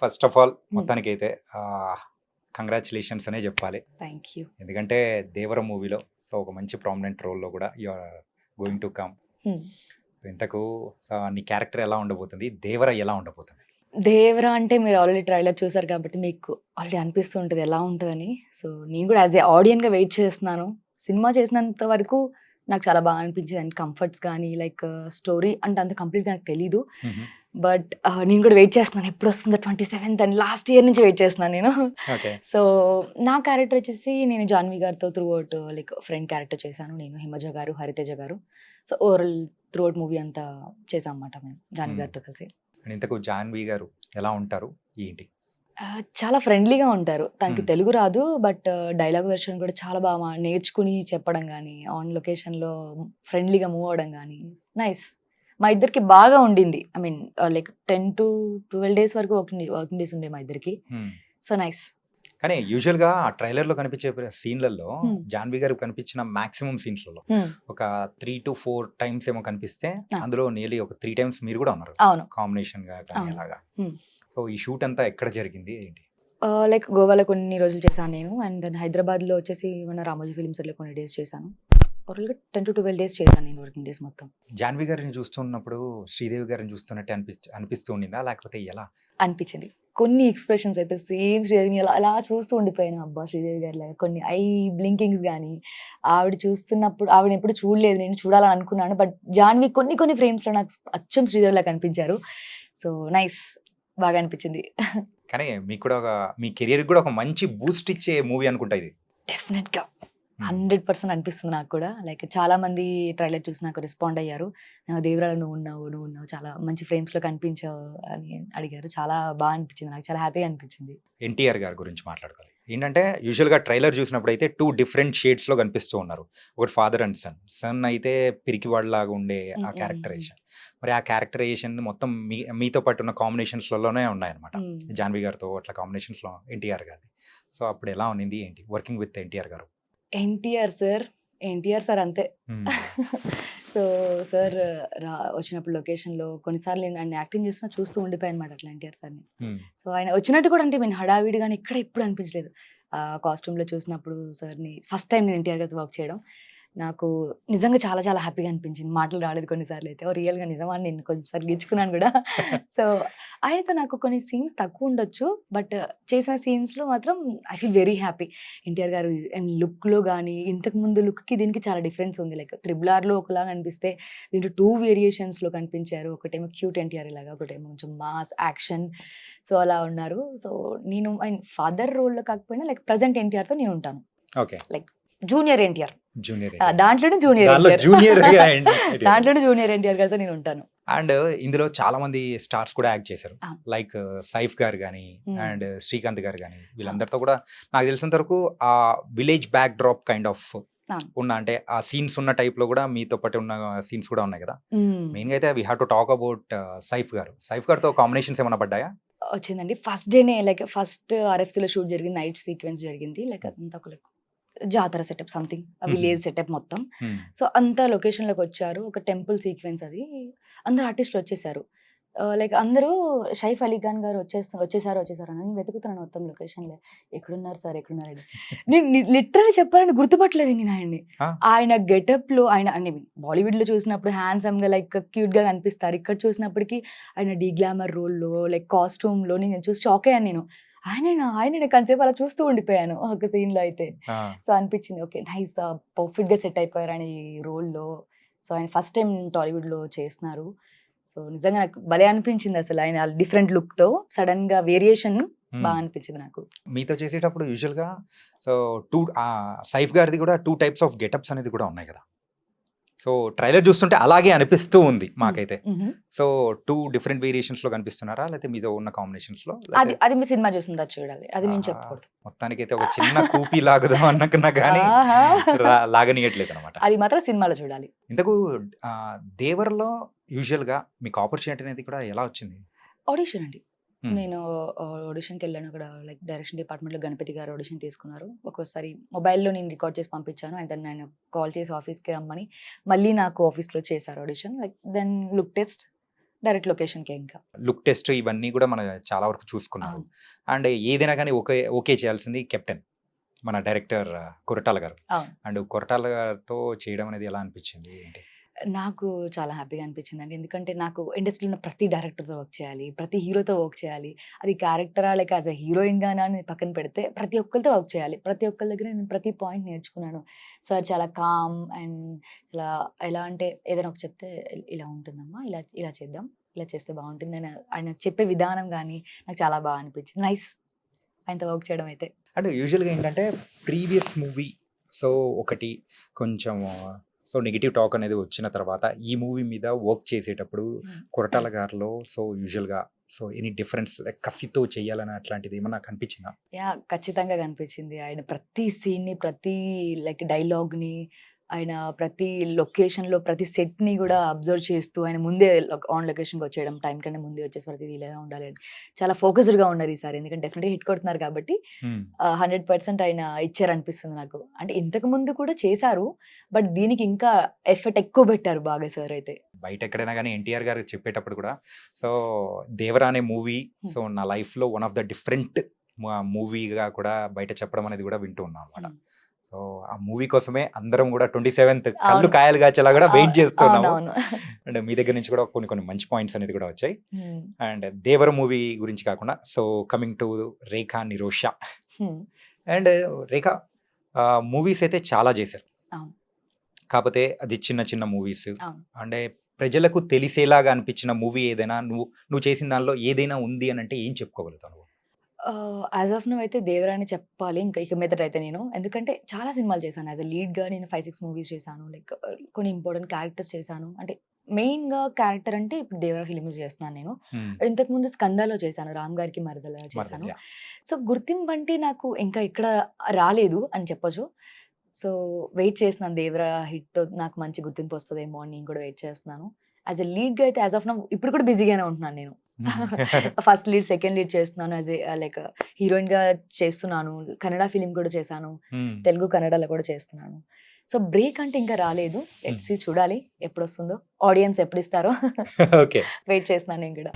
First of all మొత్తానికైతే congratulations అనే చెప్పాలి. Thank you. ఎందుకంటే 'దేవర' మూవీలో సో ఒక మంచి ప్రామినెంట్ రోల్‌లో కూడా you are going to come. ఇంతకు నీ క్యారెక్టర్ ఎలా ఉండబోతుంది? 'దేవర' ఎలా ఉండబోతుంది? 'దేవరా' అంటే మీరు ఆల్రెడీ ట్రైలర్ చూసారు కాబట్టి మీకు ఆల్రెడీ అనిపిస్తూ ఉంటది ఎలా ఉంటదని. సో, నేను కూడా యాస్ ఎ ఆడియన్‌గా వెయిట్ చేస్తున్నాను. సినిమా చేసినంత వరకు నాకు చాలా బాగా అనిపించింది. అండ్ కంఫర్ట్స్ గానీ, లైక్ స్టోరీ అంటే అంత కంప్లీట్‌గా నాకు తెలీదు. హుహు. బట్ నేను కూడా వెయిట్ చేస్తున్నాను. ఎప్పుడొస్తుందో 27th అని లాస్ట్ ఇయర్ నుంచి వెయిట్ చేస్తున్నాను నేను. ఓకే. సో, నా క్యారెక్టర్ వచ్చేసి నేను జాన్వి గారితో through out like friend character చేశాను. నేను, హిమజ గారు, హరితేజ గారు. So, overall through out movie అంతా చేశాం అన్నమాట మేము జాన్వి గారితో కలిసి. అండ్ ఇంతకు 'జాన్వి' గారు ఎలా ఉంటారు? ఏంటి? చాలా ఫ్రెండ్లీగా ఉంటారు. తనకి హ్మ్. తెలుగు రాదు. బట్ డైలాగ్ వెర్షన్ కూడా చాలా బాగా నేర్చుకుని చెప్పడం గానీ, ఆన్ లొకేషన్‌లో ఫ్రెండ్లీగా మూవ్ అవ్వడం గానీ, నైస్. మా ఇద్దరికి బాగా ఉండింది. ఐ మీన్ లైక్ 10-12 డేస్ వరకు వర్కింగ్ డేస్ ఉండే మా ఇద్దరికి. హ్మ్. So, nice. కానీ యూజువల్‌గా ఆ ట్రైలర్‌లో కనిపించే సీన్‌లలో హ్మ్. 'జాన్వి' గారు కనిపించిన మాక్సిమం సీన్స్‌లలో హ్మ్. ఒక 3-4 టైమ్స్ ఏమో కనిపిస్తే ఆ! అందులో నియర్లీ ఒక 3 టైమ్స్ మీరు కూడా ఉన్నారు. అవును. కాంబినేషన్‌గా కానీ అవును. అలాగా. హ్మ్. సో ఈ షూట్ అంతా ఎక్కడ జరిగింది? ఏంటి? లైక్ గోవాలో కొన్ని రోజులు చేశాను నేను. అండ్ దెన్ హైదరాబాద్‌లో వచ్చేసి మన రామోజీ ఫిల్మ్ సిటీలో కొన్ని డేస్ చేశాను. ఓవరాల్‌గా 10-12 డేస్ చేశాను నేను వర్కింగ్ డేస్ మొత్తం. 'జాన్వి' గారిని చూస్తున్నప్పుడు 'శ్రీదేవి' గారిని చూస్తున్నట్టే అనిపిస్తూ ఉండిందా? లేకపోతే ఎలా? అనిపించింది. కొన్ని ఎక్స్‌ప్రెషన్స్ అయితే సేమ్ శ్రీదేవిని అలా అలా చూస్తూ ఉండిపోయాను. అబ్బా! శ్రీదేవి గారిలాగా కొన్ని ఐ బ్లింకింగ్స్ గాని, ఆవిడ చూస్తున్నప్పుడు ఆవిడనెప్పుడు చూడలేదు. నేను చూడాలని అనుకున్నాను. బట్ జాన్వి కొన్ని కొన్ని ఫ్రేమ్స్‌లో నాకు అచ్చం శ్రీదేవిలా కనిపించారు. So, nice. బాగా అనిపించింది. కానీ మీకు కూడా మీ కెరియర్‌కి కూడా ఒక మంచి బూస్ట్ ఇచ్చే మూవీ అనుకుంటా ఇది. డెఫినెట్‌గా. హ్మ్. 100% అనిపిస్తుంది నాకు కూడా. లైక్ చాలామంది ట్రైలర్ చూసి నాకు రెస్పాండ్ అయ్యారు. "దేవరాలో నువ్వున్నావు. చాలా మంచి ఫ్రేమ్స్‌లో కనిపించావు" అని అడిగారు. చాలా బాగా అనిపించింది. నాకు చాలా హ్యాపీగా అనిపించింది. 'ఎన్టీఆర్' గారి గురించి మాట్లాడుకోవాలి. ఏంటంటే యూజువల్‌గా ట్రైలర్ చూసినప్పుడైతే 2 డిఫరెంట్ షేడ్స్‌లో కనిపిస్తూ ఉన్నారు. ఒకటి ఫాదర్ అండ్ సన్. సన్ అయితే పిరికివాడిలాగా ఉండే హ్మ్. ఆ హ్మ్. హ్మ్. క్యారెక్టరైజేషన్. మరి ఆ క్యారెక్టరైజేషన్ మొత్తం మీతో పాటు ఉన్న కాంబినేషన్స్‌లలోనే ఉన్నాయన్నమాట. హ్మ్. 'జాన్వి' గారితో అట్లా కాంబినేషన్స్‌లో 'ఎన్టీఆర్' గారిది. సో అప్పుడు ఎలా ఉన్నింది ఏంటి? వర్కింగ్ విత్ 'ఎన్టీఆర్' గారు. ఎన్టీఆర్ సార్ అంతే. హ్మ్. సో, సార్ వచ్చినప్పుడు లొకేషన్‌లో కొన్నిసార్లు నేను ఆయన యాక్టింగ్ చేస్తున్నా చూస్తూ ఉండిపోయానన్నమాట అట్లా ఎన్టీఆర్ సార్‌ని. హ్మ్. సో, ఆయన వచ్చినట్టు కూడా అంటే మీన్ హడావిడి గాని ఎక్కడ ఎప్పుడు అనిపించలేదు. కాస్ట్యూమ్‌లో చూసినప్పుడు సార్‌ని ఫస్ట్ టైమ్ నేను ఎన్టీఆర్ గారితో వర్క్ చేయడం. నాకు నిజంగా చాలా చాలా హ్యాపీగా అనిపించింది. మాటలు రాలేదు కొన్ని సార్లయితే. ఓహ్! రియల్‌గా నిజమా అని నేను కొంచెం సార్లు గిచ్చుకున్నాను గూడా. సో, ఆయనతో నాకు కొన్ని సీన్స్ తక్కువుండొచ్చు. బట్ చేసిన సీన్స్‌లో మాత్రం I feel very happy. NTR గారు అండ్ లుక్‌లో గాని, ఇంతకు ముందు లుక్‌కి దీనికి చాలా డిఫరెన్స్ ఉంది. లైక్ 'త్రిబుల్ ఆర్‌లో' ఒకలాగా అనిపిస్తే దీంట్లో 2 వేరియేషన్స్‌లో కనిపించారు. ఒకటేమో క్యూట్ ఎన్టీఆర్ లాగా, ఒకటేమో కొంచెం మాస్ యాక్షన్. సో, అలా ఉన్నారు. సో, నేను ఫాదర్ రోల్‌లో కాకపోయినా లైక్ ప్రెజెంట్ ఎన్టీఆర్‌తో నేనుంటాను. Okay. Like junior NTR. Junior 'NTR'. దాంట్లోనే జూనియర్ దానిలో ఎన్టీఆర్. జూనియర్‌గా 'ఎన్టీఆర్' గారు. దాంట్లోనే జూనియర్ ఎన్టీఆర్ గారితో నేనుంటాను. అండ్ ఇందులో చాలా మంది స్టార్స్ కూడా యాక్ట్ చేశారు. ఆ! లైక్ 'సైఫ్' గారు గాని, హ్మ్. అండ్ 'శ్రీకాంత్' గారు గాని ఆ! వీళ్ళందరితో కూడా నాకు తెలిసినంత వరకు ఆ village back drop kind of అవును. ఉన్న అంటే ఆ సీన్స్ ఉన్న టైప్‌లో కూడా మీతో పాటు ఉన్న సీన్స్ కూడా ఉన్నాయి కదా! హ్మ్. మెయిన్‌గా అయితే we have to talk about 'Saif' గారు. 'సైఫ్' గారితో కాంబినేషన్స్ ఏమన్నా పడ్డాయా? వచ్చిందండి. ఫస్ట్ డేనే లైక్ ఫస్ట్ ఆర్ఎఫ్‌సీలో షూట్ జరిగింది. నైట్ సీక్వెన్స్ జరిగింది. లైక్ అదంతా ఒక లైక్ జాతర సెటప్ సంథింగ్. హుహు. విలేజ్ సెటప్ మొత్తం. హ్మ్. సో, అంతా లొకేషన్‌లోకొచ్చారు. ఒక టెంపుల్ సీక్వెన్స్ అది. అందరూ ఆర్టిస్ట్‌లొచ్చేసారు. లైక్ అందరూ సైఫ్ అలీ ఖాన్ గారు వచ్చేసారు అని నేను వెతుకుతున్నాను మొత్తం లొకేషన్‌లో. ఎక్కడున్నారు సార్? ఎక్కడున్నారని. నేను లిటరల్లీ చెప్పాలంటే గుర్తుపట్టలేదు నేను ఆయన్ని. ఆ! ఆయన గెటప్‌లో ఆయన అంటే బాలీవుడ్‌లో చూసినప్పుడు హ్యాండ్సమ్‌గా లైక్ క్యూట్‌గా కనిపిస్తారు. ఇక్కడ చూసినప్పటికి ఆయన డీగ్లామర్ రోల్‌లో లైక్ కాస్ట్యూమ్‌లో నేను చూసి షాక్ అయ్యాను నేను. ఆయనేనా కాసేపు అలా చూస్తూ ఉండిపోయాను ఒక సీన్‌లో అయితే. ఆ! సో, అనిపించింది ఓకే. నైస్ పర్ఫెక్ట్‌గా సెట్ అయిపోయారు ఆయన ఈ రోల్‌లో. సో, ఆయన ఫస్ట్ టైమ్ టాలీవుడ్‌లో చేస్తున్నారు. సో, నిజంగా నాకు భలే అనిపించింది అసలు ఆయన డిఫరెంట్ లుక్‌తో సడెన్‌గా వేరియేషన్ హ్మ్. అనిపించింది నాకు. మీతో చేసేటప్పుడు యూజువల్‌గా సో 'సైఫ్' గారిది కూడా 2 టైప్స్ ఆఫ్ గెటప్స్ అనేది కూడా ఉన్నాయి కదా! సో ట్రైలర్ చూస్తుంటే అలాగే అనిపిస్తూ ఉంది హ్మ్. మాకైతే. హుహు. సో 2 డిఫరెంట్ వేరియేషన్స్‌లో కనిపిస్తున్నారా? లేతే మీతో ఉన్న కాంబినేషన్స్‌లో? అది లేతే అది మీ సినిమా చూసిన తర్వాత చూడాలి. అది నేను ఆహా! చెప్పకూడదు. మొత్తానికైతే ఒక చిన్న కూపీ లాగుదాం అనుకున్నా గానీ ఆహా! లాగనీయట్లేదనమాట. అది మాత్రం సినిమాలో చూడాలి. ఇంతకు 'దేవర'లో యూజువల్‌గా మీకు ఆపర్చునిటీ అనేది కూడా ఎలా వచ్చింది? ఆడిషన్ అండి. హ్మ్. నేను ఆడిషన్‌కెళ్ళాను. అక్కడ లైక్ డైరెక్షన్ డిపార్ట్మెంట్‌లో గణపతి గారు ఆడిషన్ తీసుకున్నారు. ఒక్కోసారి మొబైల్‌లో నేను రికార్డ్ చేసి పంపించాను. అండ్ దెన్ ఆయన కాల్ చేసి ఆఫీస్‌కి రమ్మని మళ్ళీ నాకు ఆఫీస్‌లో చేశారు audition. Like then look test. Direct లొకేషన్‌కే ఇంకా. లుక్ టెస్ట్ ఇవన్నీ కూడా మనం చాలా వరకు చూసుకున్నారు. అవును. అండ్ ఏదైనా కానీ ఓకే చేయాల్సింది కెప్టెన్. మన డైరెక్టర్ కొరటాల గారు. అవును. అండ్ కొరటాల గారితో చేయడం అనేది ఎలా అనిపించింది? ఏంటి? నాకు చాలా హ్యాపీగా అనిపించిందండి. ఎందుకంటే నాకు ఇండస్ట్రీలో ఉన్న ప్రతి డైరెక్టర్‌తో వర్క్ చేయాలి. ప్రతి హీరోతో వర్క్ చేయాలి. అది క్యారెక్టరా లేక యాస్ ఎ హీరోయిన్‌గానా అని పక్కన పెడితే ప్రతి ఒక్కరితో వర్క్ చేయాలి. ప్రతి ఒక్కళ్ళ దగ్గర నేను ప్రతి పాయింట్ నేర్చుకున్నాను. సార్ చాలా కామ్ అండ్ ఇలా ఎలా అంటే ఏదైనా ఒకటి చెప్తే ఇలా ఉంటుందమ్మా. ఇలా ఇలా చేద్దాం. ఇలా చేస్తే బావుంటుంది అని ఆయన చెప్పే విధానం గాని నాకు చాలా బాగా అనిపించింది. నైస్ ఆయనతో వర్క్ చేయడం అయితే. అంటే యూజువల్‌గా ఏంటంటే ప్రీవియస్ మూవీ సో ఒకటి కొంచెం సో నెగెటివ్ టాక్ అనేది వచ్చిన తర్వాత ఈ మూవీ మీద వర్క్ చేసేటప్పుడు కొరటాల గారిలో సో యూజువల్‌గా సో ఎనీ డిఫరెన్స్ లైక్ కసితో చేయాలని అట్లాంటిది ఏమన్నా కనిపించిందా? యాహ్! ఖచ్చితంగా కనిపించింది. ఆయన ప్రతి సీన్‌ని, ప్రతి లైక్ డైలాగ్‌ని, ఆయన ప్రతి లొకేషన్‌లో ప్రతి సెట్‌ని గూడా అబ్జర్వ్ చేస్తూ ఆయన ముందే ఆన్ లొకేషన్‌కి వచ్చేయడం. టైం కన్నా ముందే వచ్చేసి ప్రతిది ఇలా ఉండాలి అని. చాలా ఫోకస్డ్‌గా ఉన్నారు ఈసారి. ఎందుకంటే డెఫినెట్‌గా హిట్ కొడుతున్నారు కాబట్టి 100% ఆయన ఇచ్చారనిపిస్తుంది నాకు. అంటే ఇంతకు ముందు కూడా చేశారు. బట్ దీనికి ఇంకా ఎఫర్ట్ ఎక్కువ పెట్టారు బాగా సార్ అయితే. బయట ఎక్కడైనా గానీ ఎన్టీఆర్ గారు చెప్పేటప్పుడు కూడా సో 'దేవరా' అనే మూవీ సో నా లైఫ్‌లో వన్ ఆఫ్ ద డిఫరెంట్ మూవీగా కూడా బయట చెప్పడం అనేది కూడా వింటూ ఉన్నాం అన్నమాట. హ్మ్. సో ఆ మూవీ కోసమే అందరం కూడా 27th కళ్ళు అవును. కాయలు కాచేలా కూడా వెయిట్ చేస్తున్నాము. అవునవును. అండ్ మీ దగ్గర నుంచి కూడా కొన్ని మంచి పాయింట్స్ అనేది కూడా వచ్చాయి. హ్మ్. అండ్ 'దేవర' మూవీ గురించి కాకుండా సో కమింగ్ టు 'రేఖా నిరోష' హ్మ్. అండ్ 'రేఖ' మూవీస్ అయితే చాలా చేశారు. అవును. కాకపోతే అది చిన్న మూవీస్. అవును. అంటే ప్రజలకు తెలిసేలాగా అనిపించిన మూవీ ఏదైనా నువ్వు చేసిన దానిలో ఏదైనా ఉంది అనంటే ఏం చెప్పుకోగలుగుతావు నువ్వు? యాజ్ ఆఫ్ నౌ అయితే 'దేవరా' అని చెప్పాలి. ఇంకా ఇక మీదటైతే నేను. ఎందుకంటే చాలా సినిమాలు చేశాను. యాస్ ఎ లీడ్‌గా నేను 5, 6 మూవీస్ చేశాను. లైక్ కొన్ని ఇంపార్టెంట్ క్యారెక్టర్స్ చేశాను. అంటే మెయిన్‌గా క్యారెక్టర్ అంటే ఇప్పుడు 'దేవరా' ఫిల్మ్‌లో చేస్తున్నాను నేను. హ్మ్. ఇంతకుముందు 'స్కందాలో' చేశాను. రామ్ గారికి మరదలా చేశాను. మరదలు. సో, గుర్తింపు అంటే నాకు ఇంకా ఎక్కడ రాలేదు అని చెప్పొచ్చు. సో, వెయిట్ చేస్తున్నాను 'దేవరా' హిట్‌తో నాకు మంచి గుర్తింపు వస్తదేమో అని నేను కూడా వెయిట్ చేస్తున్నాను. యాస్ ఎ లీడ్‌గా అయితే యాజ్ ఆఫ్ నౌ ఇప్పుడు కూడా బిజీగానే ఉంటున్నాను నేను. ఫస్ట్ లీడ్, సెకండ్ లీడ్ చేస్తున్నాను. యాస్ ఎ లైక్ హీరోయిన్‌గా చేస్తున్నాను. కన్నడ ఫిల్మ్ కూడా చేశాను. హ్మ్. తెలుగు, కన్నడలో కూడా చేస్తున్నాను. సో, బ్రేక్ అంటే ఇంకా రాలేదు. లెట్స్ సీ చూడాలి ఎప్పుడొస్తుందో. ఆడియన్స్ ఎప్పుడిస్తారో ఓకే. వెయిట్ చేస్తున్నాను నేను కూడా.